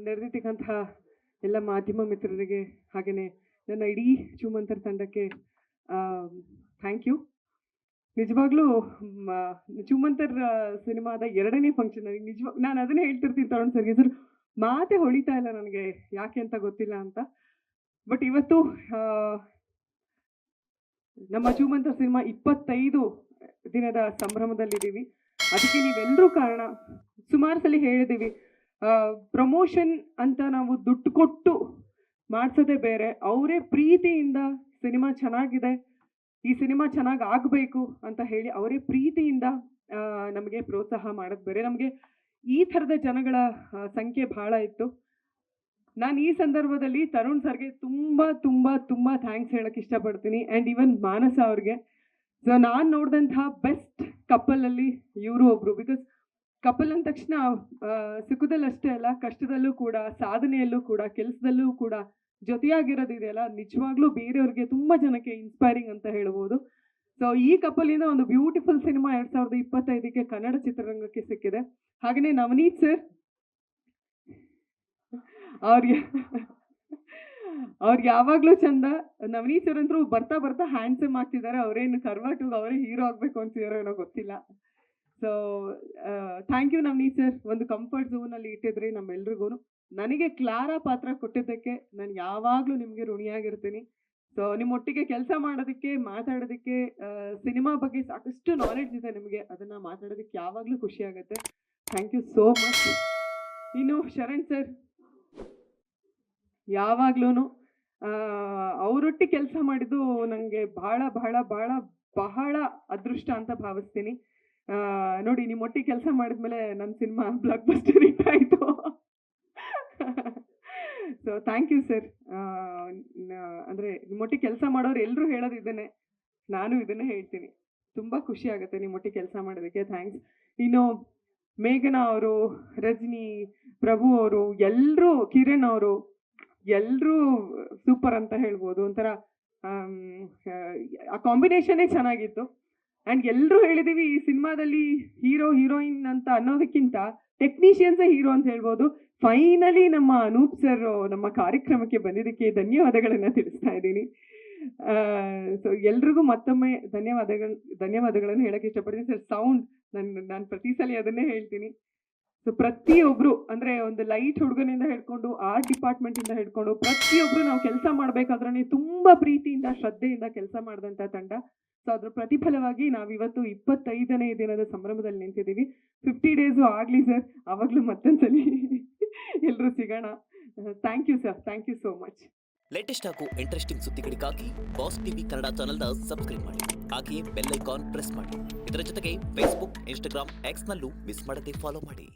ನೆರೆದಿರ್ತಕ್ಕಂತಹ ಎಲ್ಲ ಮಾಧ್ಯಮ ಮಿತ್ರರಿಗೆ ಹಾಗೆಯೇ ನನ್ನ ಇಡೀ ಚೂಮಂತರ ತಂಡಕ್ಕೆ ಥ್ಯಾಂಕ್ ಯು. ನಿಜವಾಗ್ಲೂ ಚೂಮಂತರ್ ಸಿನಿಮಾದ 2ನೇ ಫಂಕ್ಷನ್ ನಾನು ಅದನ್ನೇ ಹೇಳ್ತಿರ್ತೀನಿ ತರುಣ್ ಸರ್ಗೆ, ಸರ್ ಮಾತೇ ಹೊಳಿತಾ ಇಲ್ಲ ನನಗೆ, ಯಾಕೆ ಅಂತ ಗೊತ್ತಿಲ್ಲ ಅಂತ. ಬಟ್ ಇವತ್ತು ನಮ್ಮ ಚೂಮಂತರ್ ಸಿನಿಮಾ 25 ದಿನದ ಸಂಭ್ರಮದಲ್ಲಿದ್ದೀವಿ. ಅದಕ್ಕೆ ನೀವೆಲ್ಲರೂ ಕಾರಣ. ಸುಮಾರು ಸಲ ಹೇಳಿದ್ದೀವಿ, ಪ್ರಮೋಷನ್ ಅಂತ ನಾವು ದುಡ್ಡು ಕೊಟ್ಟು ಮಾಡಿಸೋದೇ ಬೇರೆ, ಅವರೇ ಪ್ರೀತಿಯಿಂದ ಸಿನಿಮಾ ಚೆನ್ನಾಗಿದೆ, ಈ ಸಿನಿಮಾ ಚೆನ್ನಾಗಿ ಆಗಬೇಕು ಅಂತ ಹೇಳಿ ಅವರೇ ಪ್ರೀತಿಯಿಂದ ನಮಗೆ ಪ್ರೋತ್ಸಾಹ ಮಾಡೋದು ಬೇರೆ. ನಮಗೆ ಈ ಥರದ ಜನಗಳ ಸಂಖ್ಯೆ ಭಾಳ ಇತ್ತು. ನಾನು ಈ ಸಂದರ್ಭದಲ್ಲಿ ತರುಣ್ ಸರ್ಗೆ ತುಂಬ ತುಂಬ ತುಂಬ ಥ್ಯಾಂಕ್ಸ್ ಹೇಳಕ್ಕೆ ಇಷ್ಟಪಡ್ತೀನಿ, ಆ್ಯಂಡ್ ಈವನ್ ಮಾನಸ ಅವ್ರಿಗೆ. ಸೊ ನಾನು ನೋಡಿದಂತಹ ಬೆಸ್ಟ್ ಕಪಲಲ್ಲಿ ಇವರು ಒಬ್ಬರು. ಬಿಕಾಸ್ ಕಪಲ್ ಅಂದ ತಕ್ಷಣ ಸುಖದಲ್ಲಿ ಅಷ್ಟೇ ಅಲ್ಲ, ಕಷ್ಟದಲ್ಲೂ ಕೂಡ, ಸಾಧನೆಯಲ್ಲೂ ಕೂಡ, ಕೆಲಸದಲ್ಲೂ ಕೂಡ ಜೊತೆಯಾಗಿರೋದಿದೆಯಲ್ಲ, ನಿಜವಾಗ್ಲೂ ಬೇರೆಯವ್ರಿಗೆ ತುಂಬ ಜನಕ್ಕೆ ಇನ್ಸ್ಪೈರಿಂಗ್ ಅಂತ ಹೇಳ್ಬೋದು. ಸೊ ಈ ಕಪಲಿಂದ ಒಂದು ಬ್ಯೂಟಿಫುಲ್ ಸಿನಿಮಾ 2025ಕ್ಕೆ ಕನ್ನಡ ಚಿತ್ರರಂಗಕ್ಕೆ ಸಿಕ್ಕಿದೆ. ಹಾಗೆಯೇ ನವನೀತ್ ಸರ್, ಅವ್ರಿಗೆ ಯಾವಾಗಲೂ ಚಂದ. ನವನೀತ್ ಸರ್ ಅಂತೂ ಬರ್ತಾ ಬರ್ತಾ ಹ್ಯಾಂಡ್ಸಮ್ ಆಗ್ತಿದ್ದಾರೆ. ಅವರೇನು ಕರ್ವಾಟು ಅವರೇ ಹೀರೋ ಆಗಬೇಕು ಅಂತಿದಾರೋ ಏನೋ ಗೊತ್ತಿಲ್ಲ. So thank you Navneet sir, ಒಂದು ಕಂಫರ್ಟ್ ಝೋನಲ್ಲಿ ಇಟ್ಟಿದ್ರಿ ನಮ್ಮೆಲ್ರಿಗೂ. ನನಗೆ ಕ್ಲಾರಾ ಪಾತ್ರ ಕೊಟ್ಟಿದ್ದಕ್ಕೆ ನಾನು ಯಾವಾಗಲೂ ನಿಮಗೆ ಋಣಿಯಾಗಿರ್ತೀನಿ. ಸೊ ನಿಮ್ಮೊಟ್ಟಿಗೆ ಕೆಲಸ ಮಾಡೋದಕ್ಕೆ, ಮಾತಾಡೋದಕ್ಕೆ, ಸಿನಿಮಾ ಬಗ್ಗೆ ಸಾಕಷ್ಟು ನಾಲೆಡ್ಜ್ ಇದೆ ನಿಮಗೆ, ಅದನ್ನು ಮಾತಾಡೋದಕ್ಕೆ ಯಾವಾಗಲೂ ಖುಷಿ ಆಗುತ್ತೆ. Thank you so much. ಇನ್ನು ಶರಣ್ ಸರ್, ಯಾವಾಗ್ಲೂ ಅವರೊಟ್ಟಿಗೆ ಕೆಲಸ ಮಾಡಿದ್ದು ನನಗೆ ಬಹಳ ಬಹಳ ಬಹಳ ಬಹಳ ಅದೃಷ್ಟ ಅಂತ ಭಾವಿಸ್ತೀನಿ. ನೋಡಿ, ನಿಮ್ಮೊಟ್ಟಿಗೆ ಕೆಲಸ ಮಾಡಿದ್ಮೇಲೆ ನನ್ನ ಸಿನಿಮಾ ಬ್ಲಾಕ್ ಬಸ್ಟರ್ ಹಿಟ್ ಆಯಿತು. So thank you sir. ಅಂದರೆ ನಿಮ್ಮೊಟ್ಟಿಗೆ ಕೆಲಸ ಮಾಡೋರು ಎಲ್ಲರೂ ಹೇಳೋದು ಇದನ್ನೇ, ನಾನು ಇದನ್ನೇ ಹೇಳ್ತೀನಿ. ತುಂಬ ಖುಷಿ ಆಗುತ್ತೆ ನಿಮ್ಮೊಟ್ಟಿಗೆ ಕೆಲಸ ಮಾಡೋದಕ್ಕೆ. ಥ್ಯಾಂಕ್ಸ್. ಇನ್ನು ಮೇಘನಾ ಅವರು, ರಜನಿ, ಪ್ರಭು ಅವರು, ಎಲ್ಲರೂ, ಕಿರಣ್ ಅವರು, ಎಲ್ಲರೂ ಸೂಪರ್ ಅಂತ ಹೇಳ್ಬೋದು. ಒಂಥರ ಆ ಕಾಂಬಿನೇಷನ್ನೇ ಚೆನ್ನಾಗಿತ್ತು. ಆ್ಯಂಡ್ ಎಲ್ಲರೂ ಹೇಳಿದ್ದೀವಿ, ಈ ಸಿನಿಮಾದಲ್ಲಿ ಹೀರೋ ಹೀರೋಯಿನ್ ಅಂತ ಅನ್ನೋದಕ್ಕಿಂತ ಟೆಕ್ನಿಷಿಯನ್ಸೇ ಹೀರೋ ಅಂತ ಹೇಳ್ಬೋದು. ಫೈನಲಿ ನಮ್ಮ ಅನೂಪ್ ಸರ್ ನಮ್ಮ ಕಾರ್ಯಕ್ರಮಕ್ಕೆ ಬಂದಿದ್ದಕ್ಕೆ ಧನ್ಯವಾದಗಳನ್ನು ತಿಳಿಸ್ತಾ ಇದ್ದೀನಿ. ಸೊ ಎಲ್ರಿಗೂ ಮತ್ತೊಮ್ಮೆ ಧನ್ಯವಾದಗಳನ್ನು ಹೇಳಕ್ಕೆ ಇಷ್ಟಪಡ್ತೀನಿ. ಸರ್ ಸೌಂಡ್, ನಾನು ಪ್ರತಿ ಸಲ ಅದನ್ನೇ ಹೇಳ್ತೀನಿ. ಸೊ ಪ್ರತಿಯೊಬ್ಬರು, ಅಂದರೆ ಒಂದು ಲೈಟ್ ಹುಡುಗನಿಂದ ಹಿಡ್ಕೊಂಡು ಆರ್ಟ್ ಡಿಪಾರ್ಟ್ಮೆಂಟಿಂದ ಹಿಡ್ಕೊಂಡು ಪ್ರತಿಯೊಬ್ಬರು ನಾವು ಕೆಲಸ ಮಾಡಬೇಕಾದ್ರೆ ತುಂಬ ಪ್ರೀತಿಯಿಂದ, ಶ್ರದ್ಧೆಯಿಂದ ಕೆಲಸ ಮಾಡಿದಂಥ ತಂಡ. ಸೊ ಅದ್ರ ಪ್ರತಿಫಲವಾಗಿ ನಾವಿವತ್ತು 25ನೇ ದಿನದ ಸಂಭ್ರಮದಲ್ಲಿ ನಿಂತಿದ್ದೀವಿ. 50 ಡೇಸು ಆಗಲಿ ಸರ್, ಆವಾಗಲೂ ಮತ್ತೊಂದ್ಸಲಿ ಎಲ್ಲರೂ ಸಿಗೋಣ. Thank you sir, thank you so much. Latest ಹಾಗೂ ಇಂಟ್ರೆಸ್ಟಿಂಗ್ ಸುದ್ದಿಗಳಿಗಾಗಿ ಬಾಸ್ ಟಿವಿ ಕನ್ನಡ ಚಾನೆಲ್ನ ಸಬ್ಸ್ಕ್ರೈಬ್ ಮಾಡಿ, ಹಾಗೆಯೇ ಬೆಲ್ ಐಕಾನ್ ಪ್ರೆಸ್ ಮಾಡಿ. ಇದರ ಜೊತೆಗೆ ಫೇಸ್ಬುಕ್, ಇನ್ಸ್ಟಾಗ್ರಾಮ್, ಎಕ್ಸ್ನಲ್ಲೂ ಮಿಸ್ ಮಾಡದೆ ಫಾಲೋ ಮಾಡಿ.